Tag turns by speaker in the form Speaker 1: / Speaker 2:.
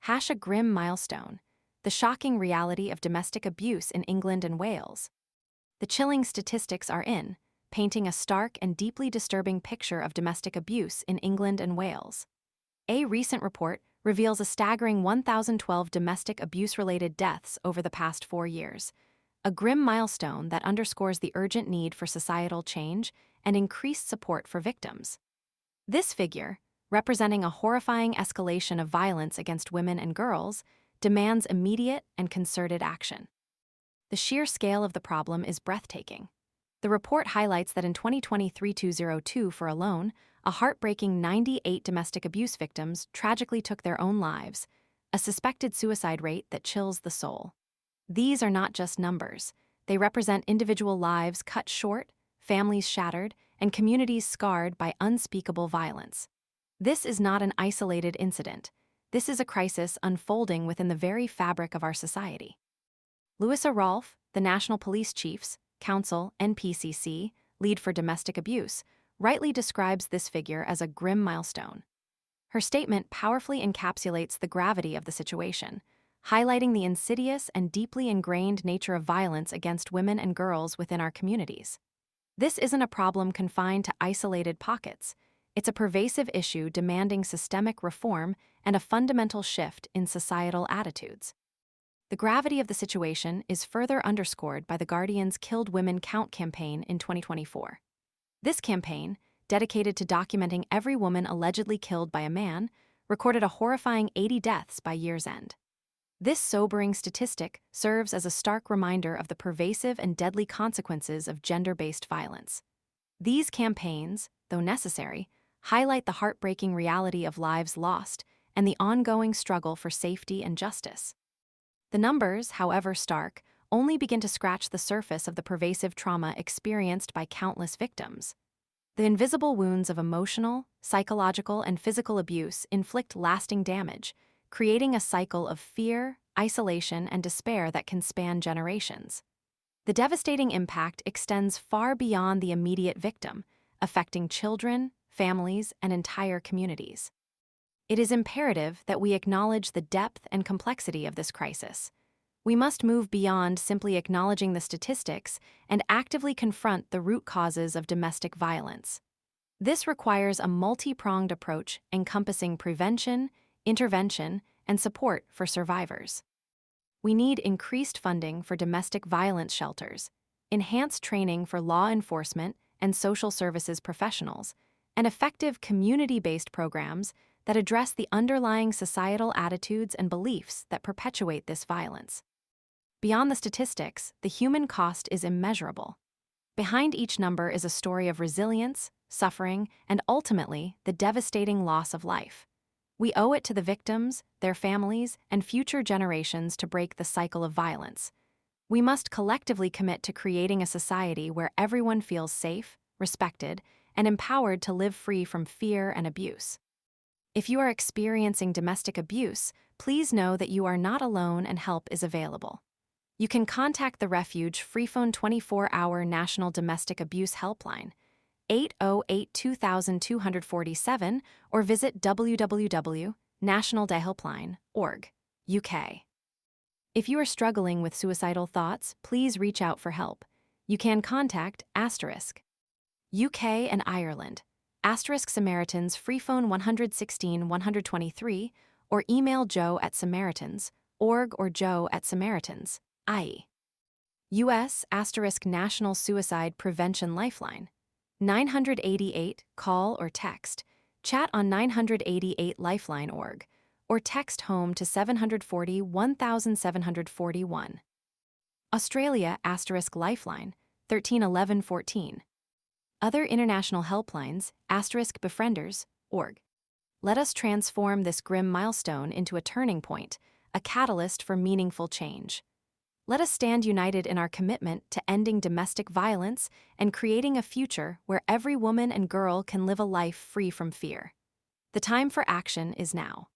Speaker 1: A grim milestone, the shocking reality of domestic abuse in England and Wales. The chilling statistics are painting a stark and deeply disturbing picture of domestic abuse in England and Wales. A recent report reveals a staggering 1,012 domestic abuse-related deaths over the past 4 years, a grim milestone that underscores the urgent need for societal change and increased support for victims. This figure, representing a horrifying escalation of violence against women and girls, demands immediate and concerted action. The sheer scale of the problem is breathtaking. The report highlights that in 2023-2022 for alone, a heartbreaking 98 domestic abuse victims tragically took their own lives, a suspected suicide rate that chills the soul. These are not just numbers. They represent individual lives cut short, families shattered, and communities scarred by unspeakable violence. This is not an isolated incident. This is a crisis unfolding within the very fabric of our society. Louisa Rolfe, the National Police Chiefs Council (NPCC) lead for domestic abuse, rightly describes this figure as a grim milestone. Her statement powerfully encapsulates the gravity of the situation, highlighting the insidious and deeply ingrained nature of violence against women and girls within our communities. This isn't a problem confined to isolated pockets. It's a pervasive issue demanding systemic reform and a fundamental shift in societal attitudes. The gravity of the situation is further underscored by the Guardian's Killed Women Count campaign in 2024. This campaign, dedicated to documenting every woman allegedly killed by a man, recorded a horrifying 80 deaths by year's end. This sobering statistic serves as a stark reminder of the pervasive and deadly consequences of gender-based violence. These campaigns, though necessary, highlight the heartbreaking reality of lives lost and the ongoing struggle for safety and justice. The numbers, however stark, only begin to scratch the surface of the pervasive trauma experienced by countless victims. The invisible wounds of emotional, psychological, and physical abuse inflict lasting damage, creating a cycle of fear, isolation, and despair that can span generations. The devastating impact extends far beyond the immediate victim, affecting children, families, and entire communities. It is imperative that we acknowledge the depth and complexity of this crisis. We must move beyond simply acknowledging the statistics and actively confront the root causes of domestic violence. This requires a multi-pronged approach encompassing prevention, intervention, and support for survivors. We need increased funding for domestic violence shelters, enhanced training for law enforcement and social services professionals, and effective community-based programs that address the underlying societal attitudes and beliefs that perpetuate this violence. Beyond the statistics, the human cost is immeasurable. Behind each number is a story of resilience, suffering, and ultimately, the devastating loss of life. We owe it to the victims, their families, and future generations to break the cycle of violence. We must collectively commit to creating a society where everyone feels safe, respected, and empowered to live free from fear and abuse. If you are experiencing domestic abuse, please know that you are not alone and help is available. You can contact the Refuge Freephone 24-hour National Domestic Abuse Helpline, 808-2247, or visit www.nationaldahelpline.org, UK. If you are struggling with suicidal thoughts, please reach out for help. You can contact UK and Ireland, Samaritans Freephone 116 123, or email joe@samaritans.org or joe@samaritans.ie. US National Suicide Prevention Lifeline, 988, call or text, chat on 988lifeline.org, or text home to 740 1741. Australia Lifeline, 131114. Other international helplines, *befrienders.org. Let us transform this grim milestone into a turning point, a catalyst for meaningful change. Let us stand united in our commitment to ending domestic violence and creating a future where every woman and girl can live a life free from fear. The time for action is now.